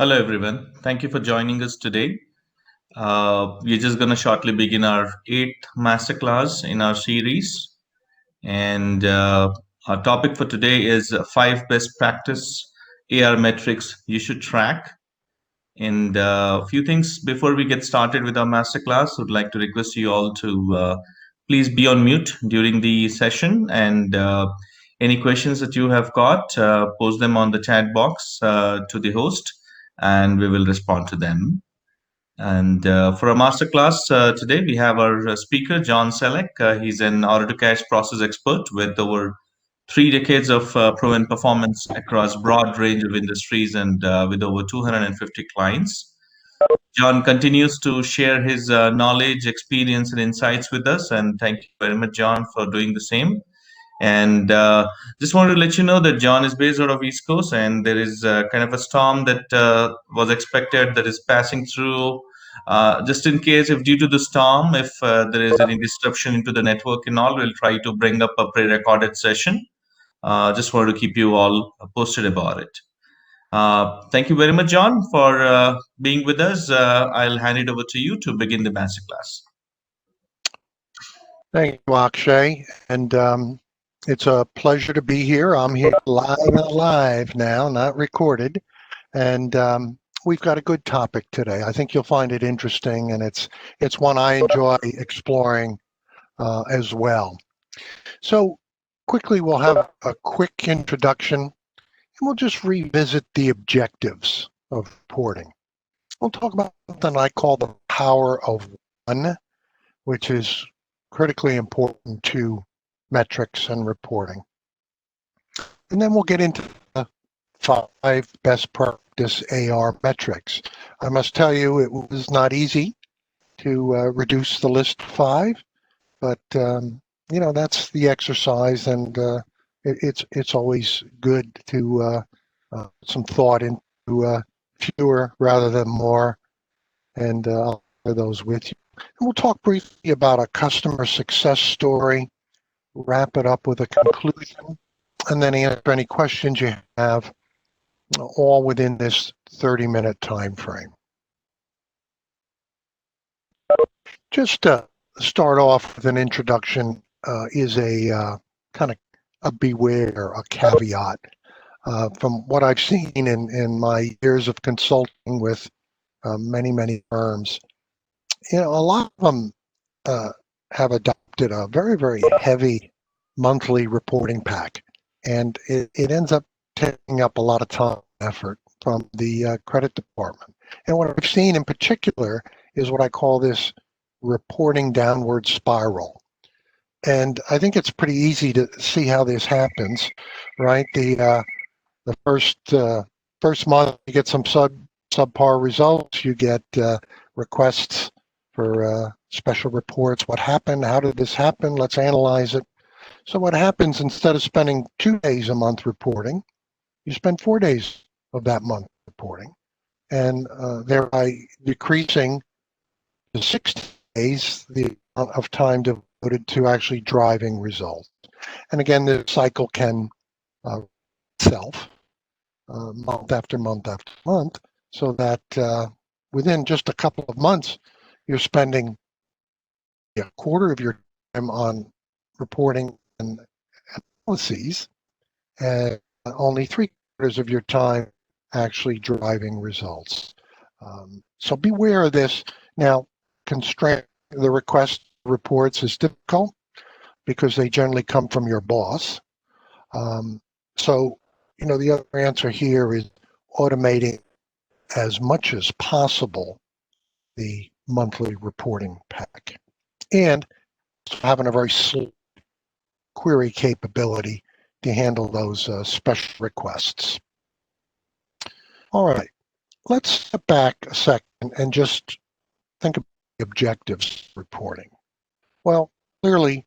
Hello, everyone. Thank you for joining us today. We're just going to shortly begin our eighth masterclass in our series. And our topic for today is five best practice AR metrics you should track. And a few things before we get started with our masterclass, I would like to request you all to please be on mute during the session. And any questions that you have got, post them on the chat box to the host, and we will respond to them. And for our masterclass today, we have our speaker, John Selleck. He's an order to cash process expert with over 3 decades of proven performance across broad range of industries and with over 250 clients. John continues to share his knowledge, experience, and insights with us. And thank you very much, John, for doing the same. And just wanted to let you know that John is based out of East Coast, and there is kind of a storm that was expected that is passing through. Just in case, if due to the storm, if there is any disruption into the network and all, we'll try to bring up a pre-recorded session. Just wanted to keep you all posted about it. Thank you very much, John, for being with us. I'll hand it over to you to begin the masterclass. Thank you, Akshay. And it's a pleasure to be here. I'm here live now, not recorded. And we've got a good topic today. I think you'll find it interesting, and it's one I enjoy exploring as well. So quickly, we'll have a quick introduction, and we'll just revisit the objectives of reporting. We'll talk about something I call the power of one, which is critically important to metrics and reporting. And then we'll get into the 5 best practice AR metrics. I must tell you, it was not easy to reduce the list to 5, but that's the exercise, and it's always good to put some thought into fewer rather than more, and I'll share those with you. And we'll talk briefly about a customer success story, wrap it up with a conclusion, and then answer any questions you have, all within this 30-minute time frame. Just to start off with an introduction is a kind of a beware, a caveat. From what I've seen in my years of consulting with many firms, a lot of them have adopted a very, very heavy monthly reporting pack, and it ends up taking up a lot of time and effort from the credit department. And what I've seen in particular is what I call this reporting downward spiral. And I think it's pretty easy to see how this happens, right? The first month you get some subpar results, you get requests for special reports. What happened? How did this happen? Let's analyze it. So what happens, instead of spending 2 days a month reporting, you spend 4 days of that month reporting, and thereby decreasing to 60 days the amount of time devoted to actually driving results. And again, the cycle can itself month after month after month, so that within just a couple of months, you're spending a quarter of your time on reporting and analyses, and only 3/4 of your time actually driving results. So beware of this. Now, constraint the request reports is difficult because they generally come from your boss. So, the other answer here is automating as much as possible the monthly reporting pack, and having a very slick query capability to handle those special requests. All right, let's step back a second and just think about the objectives of reporting. Well, clearly,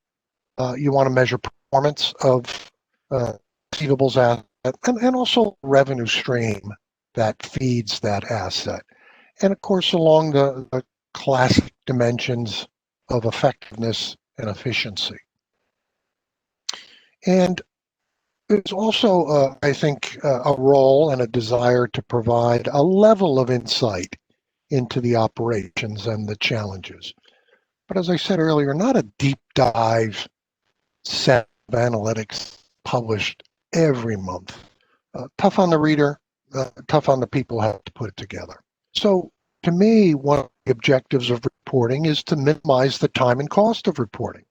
you want to measure performance of receivables asset and also revenue stream that feeds that asset. And of course, along the classic dimensions of effectiveness and efficiency. And There's also, I think, a role and a desire to provide a level of insight into the operations and the challenges. But as I said earlier, not a deep dive set of analytics published every month. Tough on the reader, tough on the people who have to put it together. So to me, one of the objectives of reporting is to minimize the time and cost of reporting.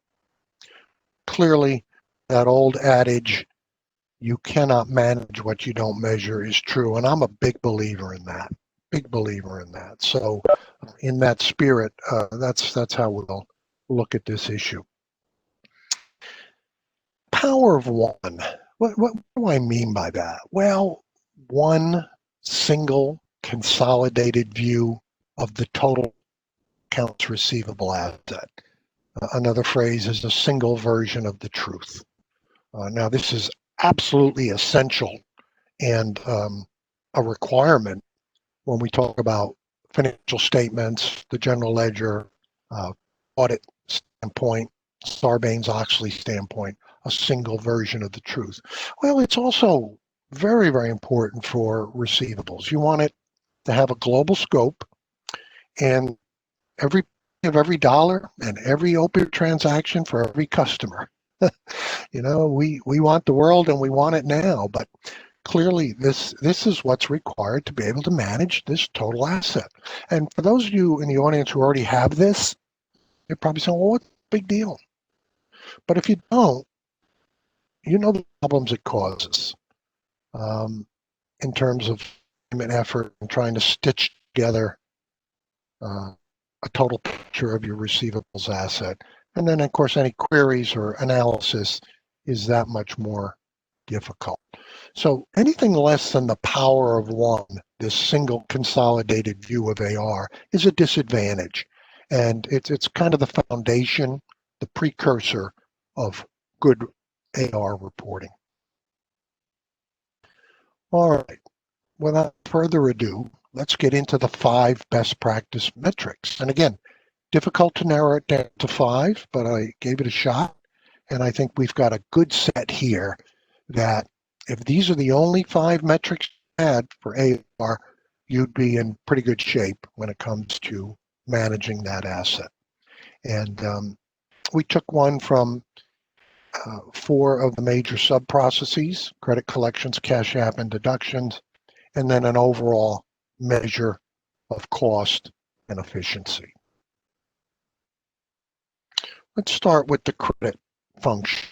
Clearly, that old adage, you cannot manage what you don't measure, is true. And I'm a big believer in that. Big believer in that. So in that spirit, that's how we'll look at this issue. Power of one. What do I mean by that? Well, one single consolidated view of the total accounts receivable asset. Another phrase is a single version of the truth. Now, this is absolutely essential and a requirement when we talk about financial statements, the general ledger, audit standpoint, Sarbanes-Oxley standpoint, a single version of the truth. Well, it's also very, very important for receivables. You want it to have a global scope, and every dollar and every open transaction for every customer. We want the world and we want it now, but clearly this is what's required to be able to manage this total asset. And for those of you in the audience who already have this, you're probably saying, well, what's the big deal? But if you don't, you know the problems it causes in terms of time and effort and trying to stitch together a total picture of your receivables asset. And then, of course, any queries or analysis is that much more difficult. So anything less than the power of one, this single consolidated view of AR, is a disadvantage. And it's kind of the foundation, the precursor of good AR reporting. All right, without further ado, let's get into the 5 best practice metrics. And again, difficult to narrow it down to 5, but I gave it a shot. And I think we've got a good set here that if these are the only 5 metrics you had for AR, you'd be in pretty good shape when it comes to managing that asset. And we took one from 4 of the major sub-processes: credit collections, cash app, and deductions, and then an overall measure of cost and efficiency. Let's start with the credit function.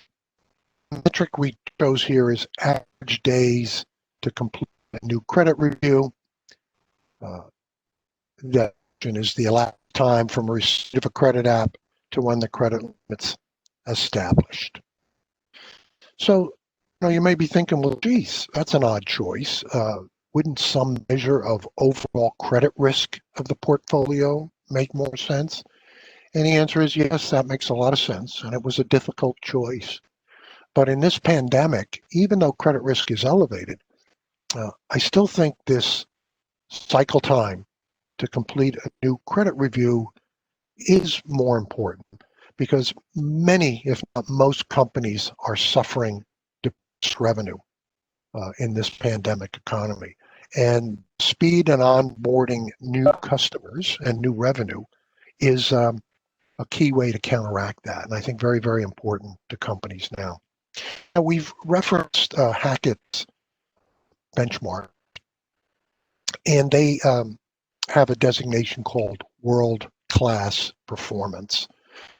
The metric we chose here is average days to complete a new credit review. That is the elapsed time from receipt of a credit app to when the credit limit's established. So you may be thinking, well, geez, that's an odd choice. Wouldn't some measure of overall credit risk of the portfolio make more sense? And the answer is yes, that makes a lot of sense. And it was a difficult choice. But in this pandemic, even though credit risk is elevated, I still think this cycle time to complete a new credit review is more important because many, if not most companies, are suffering depressed revenue in this pandemic economy. And speed and onboarding new customers and new revenue is a key way to counteract that. And I think very, very important to companies now. Now we've referenced Hackett's benchmark, and they have a designation called world-class performance,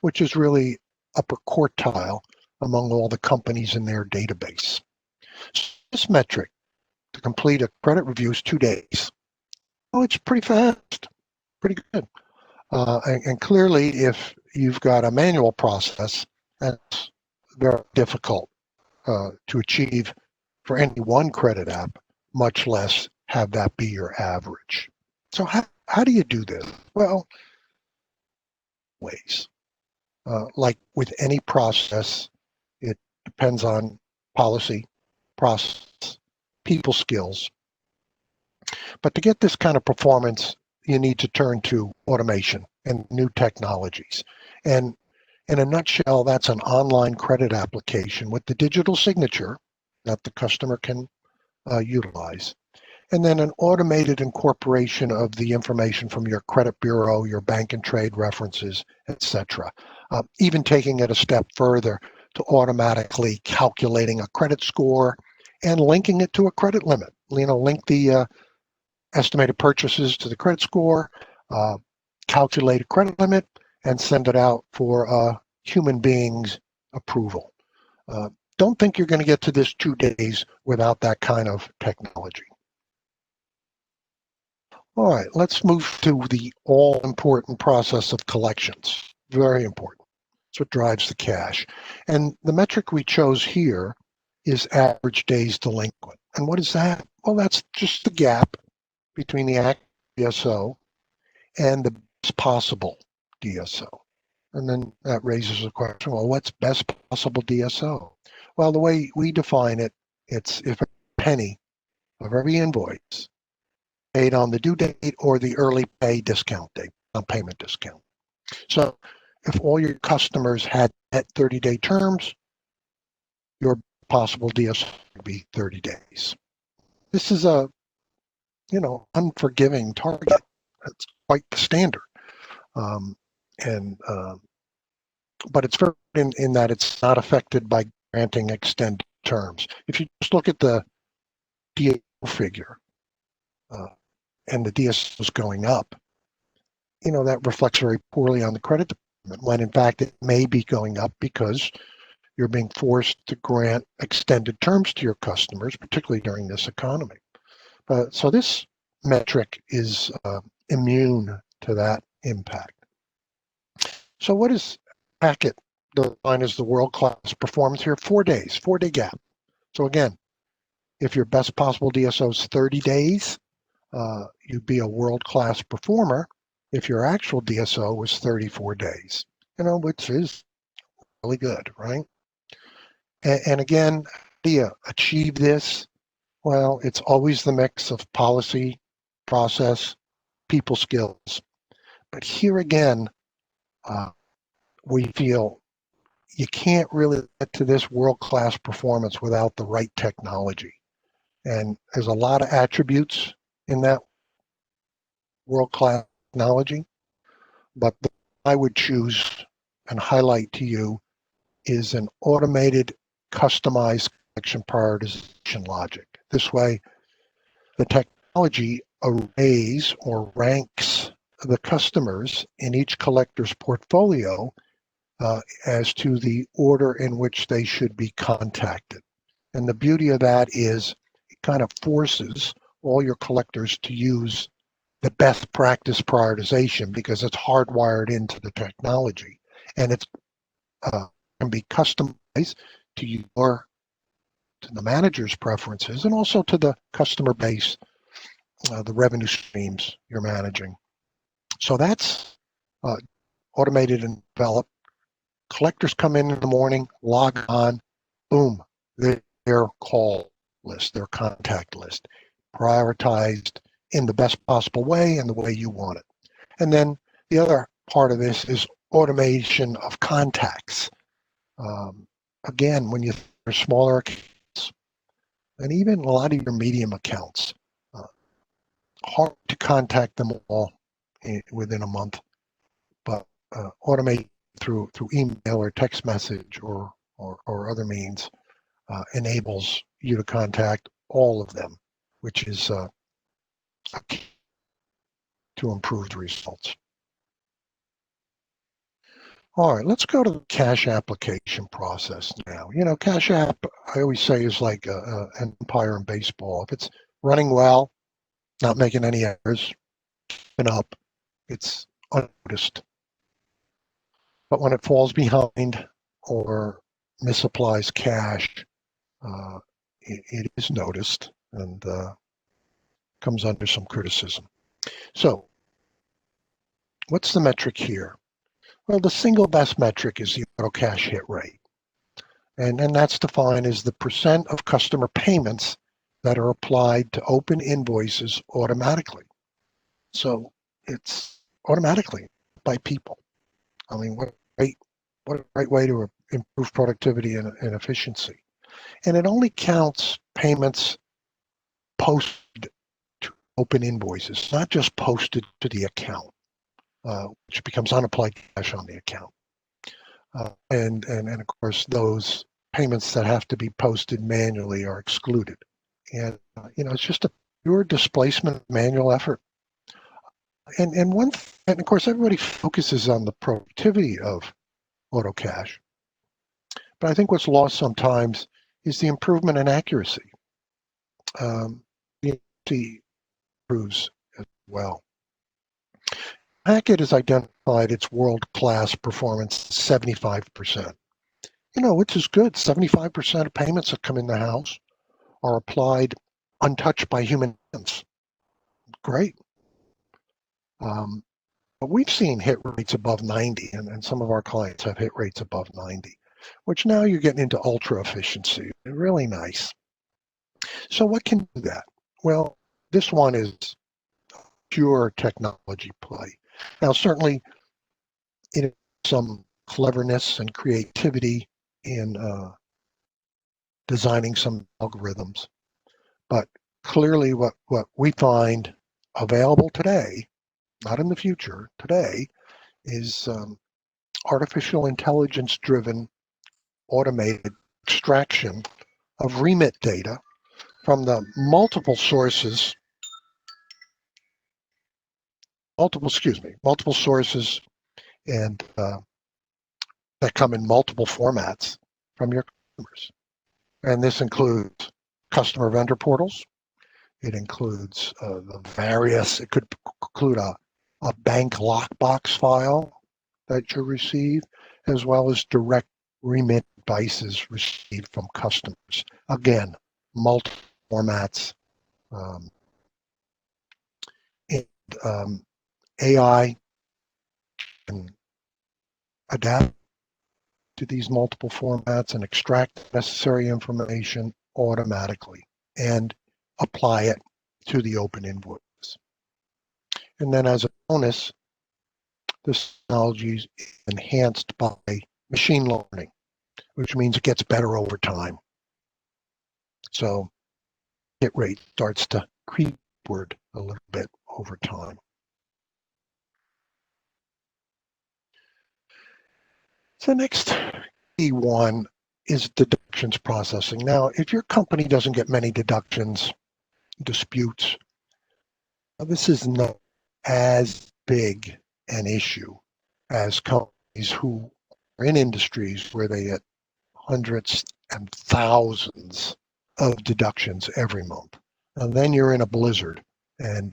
which is really upper quartile among all the companies in their database. So this metric to complete a credit review is 2 days. Oh, it's pretty fast, pretty good. And clearly, if you've got a manual process, that's very difficult to achieve for any one credit app, much less have that be your average. So how do you do this? Well, ways. Like with any process, it depends on policy, process, people skills. But to get this kind of performance, you need to turn to automation and new technologies. And in a nutshell, that's an online credit application with the digital signature that the customer can utilize. And then an automated incorporation of the information from your credit bureau, your bank and trade references, etc. Even taking it a step further to automatically calculating a credit score and linking it to a credit limit. Link the estimated purchases to the credit score, calculate a credit limit, and send it out for human beings' approval. Don't think you're going to get to this 2 days without that kind of technology. All right, let's move to the all-important process of collections. Very important. It's what drives the cash. And the metric we chose here is average days delinquent. And what is that? Well, that's just the gap between the actual DSO and the best possible DSO. And then that raises the question, well, what's best possible DSO? Well, the way we define it, it's if a penny of every invoice paid on the due date or the early pay discount date, on payment discount. So if all your customers had 30-day terms, your possible DSO would be 30 days. This is a, unforgiving target. That's quite the standard. But it's very in that it's not affected by granting extended terms. If you just look at the DSO figure and the DSO is going up, that reflects very poorly on the credit department, when in fact it may be going up because you're being forced to grant extended terms to your customers, particularly during this economy. So this metric is immune to that impact. So what is Hackett defined as the world-class performance here? 4 days, 4-day gap. So again, if your best possible DSO is 30 days, you'd be a world-class performer if your actual DSO was 34 days, which is really good, right? And again, how do you achieve this? Well, it's always the mix of policy, process, people skills. But here again, we feel you can't really get to this world-class performance without the right technology. And there's a lot of attributes in that world-class technology, but I would choose and highlight to you is an automated, customized collection prioritization logic. This way, the technology arrays or ranks the customers in each collector's portfolio as to the order in which they should be contacted. And the beauty of that is it kind of forces all your collectors to use the best practice prioritization because it's hardwired into the technology, and it can be customized to the manager's preferences and also to the customer base, the revenue streams you're managing. So that's automated and developed. Collectors come in the morning, log on, boom, their call list, their contact list, prioritized in the best possible way and the way you want it. And then the other part of this is automation of contacts. Again, when you are smaller accounts, and even a lot of your medium accounts, hard to contact them all within a month, but automate through email or text message or other means enables you to contact all of them, which is a key to improved results. All right, let's go to the cash application process now. Cash app, I always say, is like an umpire in baseball. If it's running well, not making any errors, and up, it's unnoticed. But when it falls behind or misapplies cash, it is noticed and comes under some criticism. So what's the metric here? Well, the single best metric is the auto cash hit rate. And that's defined as the percent of customer payments that are applied to open invoices automatically. So it's automatically by people. I mean, what a great way to improve productivity and efficiency. And it only counts payments posted to open invoices, not just posted to the account, which becomes unapplied cash on the account. And of course, those payments that have to be posted manually are excluded. And, it's just a pure displacement of manual effort. And of course, everybody focuses on the productivity of AutoCash. But I think what's lost sometimes is the improvement in accuracy. The accuracy improves as well. Hackett has identified its world-class performance 75%. Which is good. 75% of payments that come in the house are applied untouched by human hands. Great. But we've seen hit rates above 90, and some of our clients have hit rates above 90, which now you're getting into ultra efficiency. Really nice. So what can do that? Well, this one is pure technology play. Now, certainly, it is some cleverness and creativity in designing some algorithms. But clearly what we find available today, not in the future, today, is artificial intelligence-driven automated extraction of remit data from the multiple sources and that come in multiple formats from your customers. And this includes customer vendor portals. It includes it could include a bank lockbox file that you receive, as well as direct remit advices received from customers. Again, multiple formats. AI can adapt to these multiple formats and extract necessary information automatically and apply it to the open invoice. And then as a bonus, this technology is enhanced by machine learning, which means it gets better over time. So hit rate starts to creep upward a little bit over time. So next key one is deductions processing. Now, if your company doesn't get many deductions, disputes, this is not as big an issue as companies who are in industries where they get hundreds and thousands of deductions every month. And then you're in a blizzard. And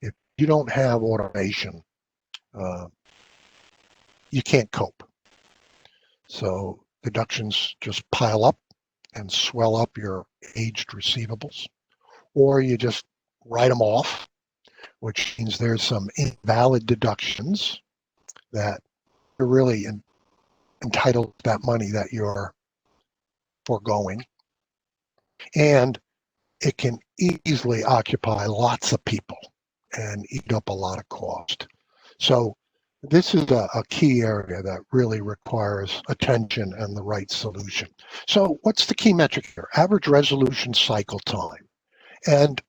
if you don't have automation, you can't cope. So deductions just pile up and swell up your aged receivables, or you just write them off, which means there's some invalid deductions that you're really entitled to that money that you're foregoing. And it can easily occupy lots of people and eat up a lot of cost. So this is a key area that really requires attention and the right solution. So what's the key metric here? Average resolution cycle time. And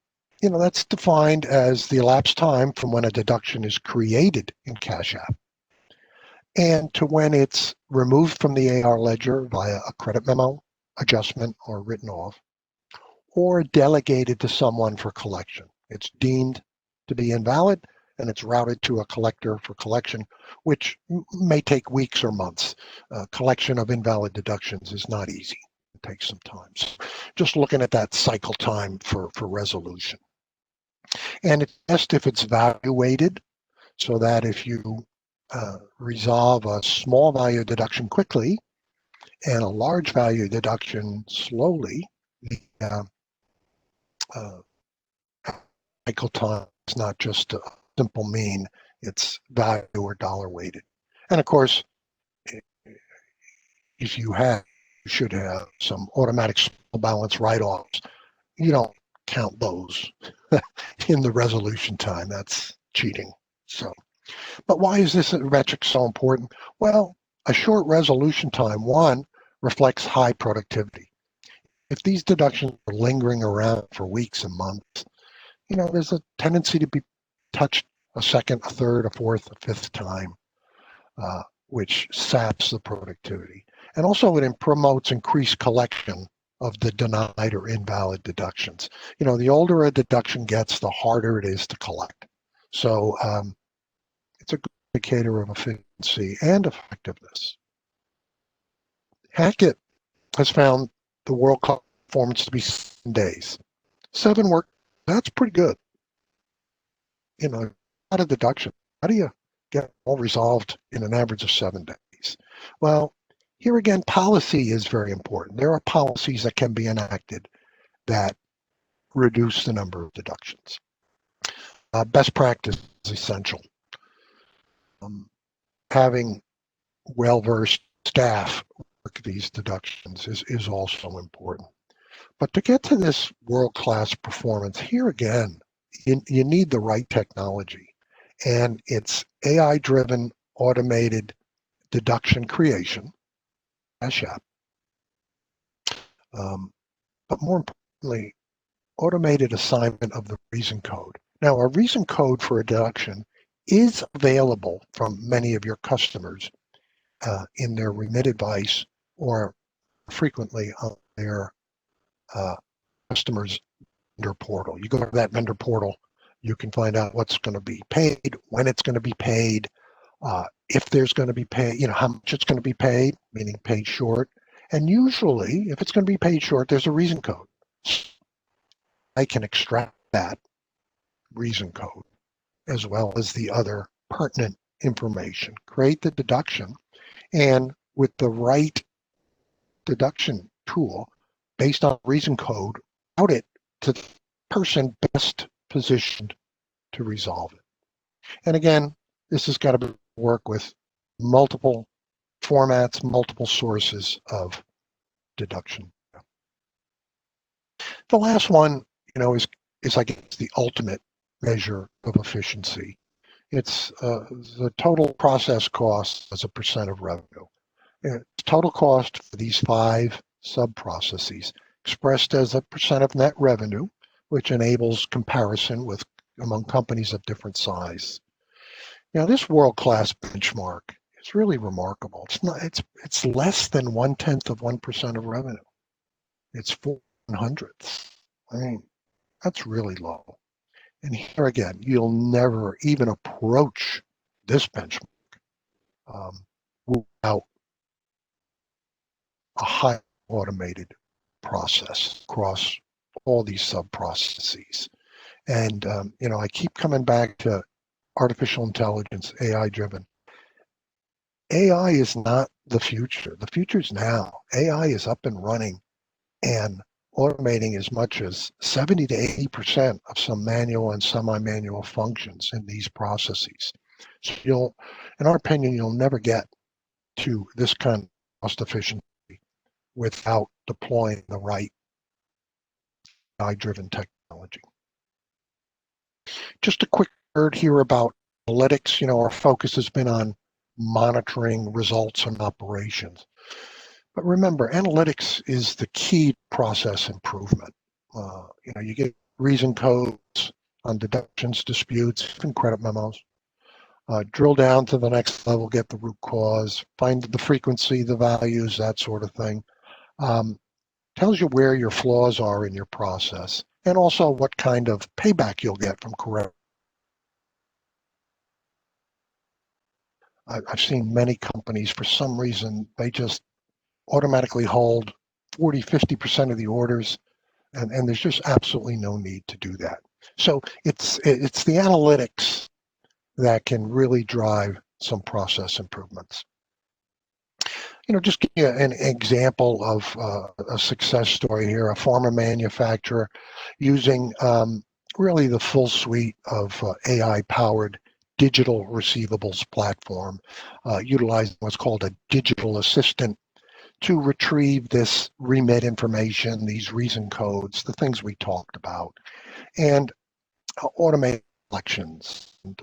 that's defined as the elapsed time from when a deduction is created in Cash App and to when it's removed from the AR ledger via a credit memo, adjustment, or written off, or delegated to someone for collection. It's deemed to be invalid and it's routed to a collector for collection, which may take weeks or months. Collection of invalid deductions is not easy. It takes some time. So just looking at that cycle time for resolution. And it's best if it's value weighted, so that if you resolve a small value deduction quickly and a large value deduction slowly, the cycle time is not just a simple mean, it's value or dollar weighted. And of course, if you should have some automatic small balance write-offs. You don't count those in the resolution time. That's cheating. So, but why is this metric so important? Well, a short resolution time, one, reflects high productivity. If these deductions are lingering around for weeks and months, there's a tendency to be touched a second, a third, a fourth, a fifth time, which saps the productivity. And also it promotes increased collection of the denied or invalid deductions. The older a deduction gets, the harder it is to collect. So it's a good indicator of efficiency and effectiveness. Hackett has found the world-class performance to be 7 days. 7 work, that's pretty good. Out of deduction. How do you get all resolved in an average of 7 days? Well, here again, policy is very important. There are policies that can be enacted that reduce the number of deductions. Best practice is essential. Having well-versed staff work these deductions is also important. But to get to this world-class performance, here again, you need the right technology. And it's AI-driven automated deduction creation, SHAP. But more importantly, automated assignment of the reason code. Now, a reason code for a deduction is available from many of your customers in their remit advice or frequently on their customers' vendor portal. You go to that vendor portal, you can find out what's going to be paid, when it's going to be paid, if there's going to be paid, how much it's going to be paid, meaning paid short. And usually, if it's going to be paid short, there's a reason code. I can extract that reason code as well as the other pertinent information, create the deduction, and with the right deduction tool based on reason code, route it to the person best positioned to resolve it. And again, this has got to work with multiple formats, multiple sources of deduction. The last one, is I guess the ultimate measure of efficiency. It's the total process cost as a percent of revenue. It's total cost for these 5 sub-processes expressed as a percent of net revenue, which enables comparison among companies of different size. Now, this world-class benchmark is really remarkable. It's less than 0.1% of revenue. It's 4/100th. I mean, that's really low. And here again, you'll never even approach this benchmark without a high automated process across all these sub-processes. And, I keep coming back to artificial intelligence, AI-driven. AI is not the future. The future is now. AI is up and running and automating as much as 70 to 80% of some manual and semi-manual functions in these processes. So in our opinion, you'll never get to this kind of cost efficiency without deploying the right AI-driven technology. Just a quick word here about analytics. Our focus has been on monitoring results and operations. But remember, analytics is the key process improvement. You get reason codes on deductions, disputes, and credit memos. Drill down to the next level, get the root cause, find the frequency, the values, that sort of thing. Tells you where your flaws are in your process, and also what kind of payback you'll get from correct. I've seen many companies, for some reason, they just automatically hold 40, 50% of the orders, and there's just absolutely no need to do that. So it's the analytics that can really drive some process improvements. Just give you an example of a success story here, a pharma manufacturer using really the full suite of AI-powered digital receivables platform, utilizing what's called a digital assistant to retrieve this remit information, these reason codes, the things we talked about, and automate collections and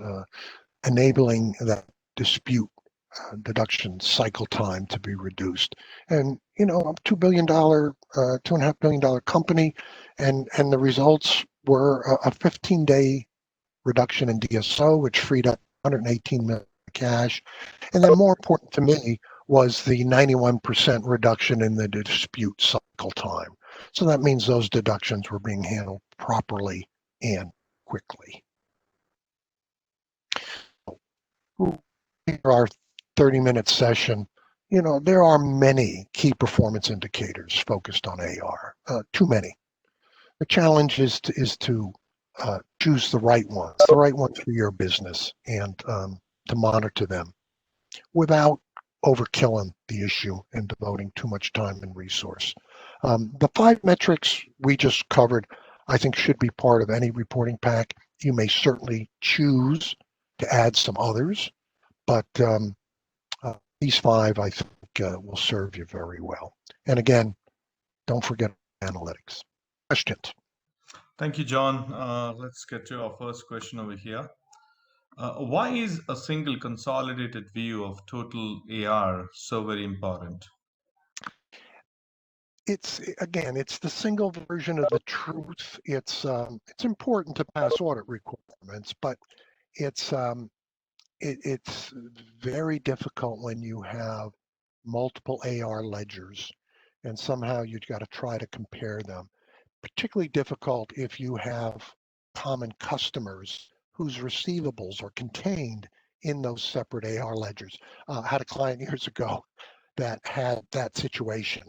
enabling that dispute deduction cycle time to be reduced. And a $2 billion, $2.5 billion company, and the results were a 15-day reduction in DSO, which freed up 118 million cash. And then more important to me was the 91% reduction in the dispute cycle time. So that means those deductions were being handled properly and quickly. Here our 30-minute session. There are many key performance indicators focused on AR, too many. The challenge is to choose the right ones for your business, and to monitor them without overkilling the issue and devoting too much time and resource. The 5 metrics we just covered, I think, should be part of any reporting pack. You may certainly choose to add some others, but these 5, I think, will serve you very well. And again, don't forget analytics. Questions? Thank you, John. Let's get to our first question over here. Why is a single consolidated view of total AR so very important? It's the single version of the truth. It's important to pass audit requirements, but it's it's very difficult when you have multiple AR ledgers, and somehow you've got to try to compare them. Particularly difficult if you have common customers whose receivables are contained in those separate AR ledgers. I had a client years ago that had that situation.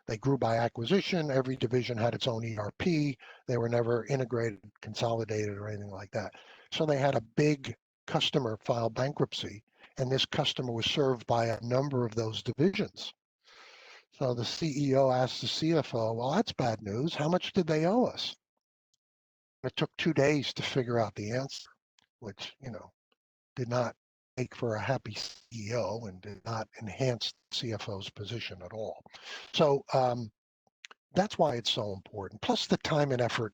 They grew by acquisition. Every division had its own ERP. They were never integrated, consolidated, or anything like that. So they had a big customer file bankruptcy, and this customer was served by a number of those divisions. So the CEO asked the CFO, well, that's bad news. How much did they owe us? It took 2 days to figure out the answer, which, did not make for a happy CEO and did not enhance the CFO's position at all. So that's why it's so important. Plus the time and effort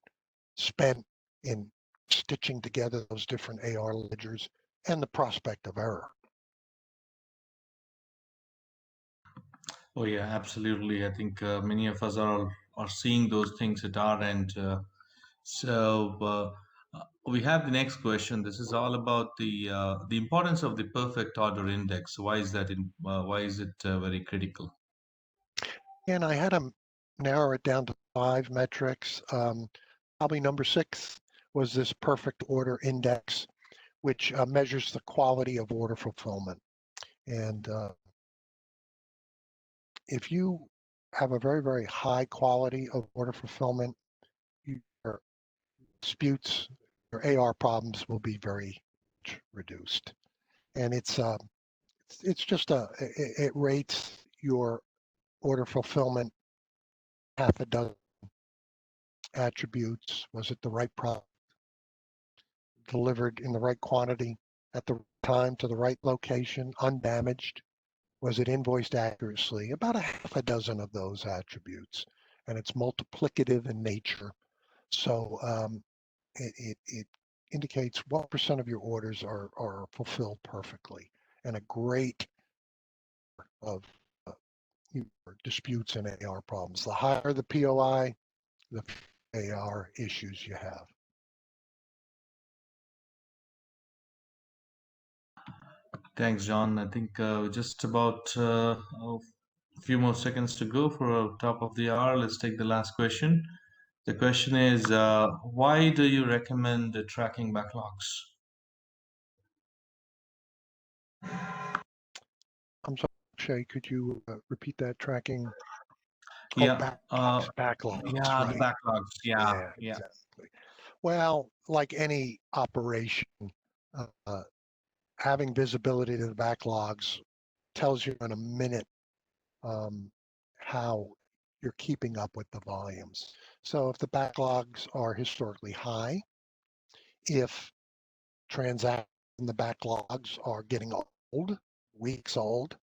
spent in stitching together those different AR ledgers and the prospect of error. Oh yeah, absolutely. I think many of us are seeing those things at our end. So we have the next question. This is all about the importance of the perfect order index. Why is that? Why is it very critical? And I had to narrow it down to 5 metrics. Probably number 6 was this perfect order index, which measures the quality of order fulfillment. And if you have a very, very high quality of order fulfillment, your disputes, your AR problems will be very much reduced. And it's just it rates your order fulfillment half a dozen attributes. Was it the right product delivered in the right quantity at the time to the right location, undamaged? Was it invoiced accurately? About a half a dozen of those attributes, and it's multiplicative in nature. So it indicates what percent of your orders are fulfilled perfectly, and a great of your disputes and AR problems. The higher the POI, the AR issues you have. Thanks, John. I think just about a few more seconds to go for our top of the hour. Let's take the last question. The question is, why do you recommend tracking backlogs? I'm sorry, Shay, could you repeat that? Tracking? Oh, Yeah, backlogs, yeah, the right. backlogs. Yeah, Yeah, yeah. exactly. Well, like any operation, uh, having visibility to the backlogs tells you in a minute um, how you're keeping up with the volumes. So if the backlogs are historically high, if transactions in the backlogs are getting old, weeks old,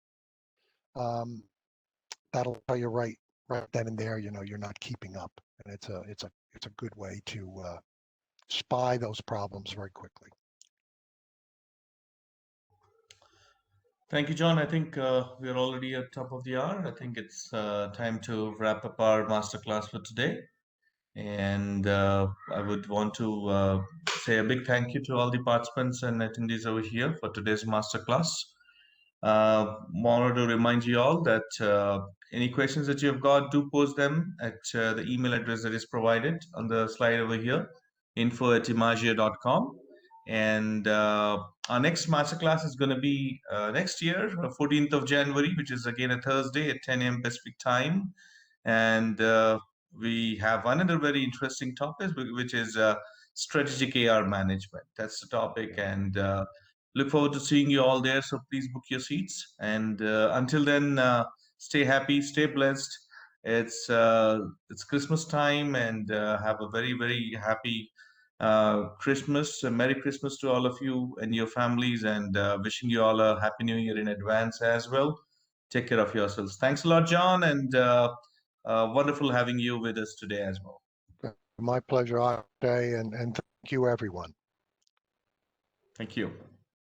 um, that'll tell you right then and there, you're not keeping up, and it's a good way to spy those problems very quickly. Thank you, John. I think we are already at top of the hour. I think it's time to wrap up our masterclass for today. And I would want to say a big thank you to all the participants and attendees over here for today's masterclass. Wanted to remind you all that any questions that you have got, do post them at the email address that is provided on the slide over here, info@emagia.com. And our next masterclass is going to be next year, 14th of January, which is again a Thursday at 10 a.m. Pacific time. And we have another very interesting topic, which is strategic AR management. That's the topic. And look forward to seeing you all there. So please book your seats. And until then, stay happy, stay blessed. It's Christmas time, and have a very very happy Christmas. Merry Christmas to all of you and your families, and wishing you all a happy New Year in advance as well. Take care of yourselves. Thanks a lot, John, and wonderful having you with us today as well. My pleasure, Akshay, and thank you, everyone. Thank you.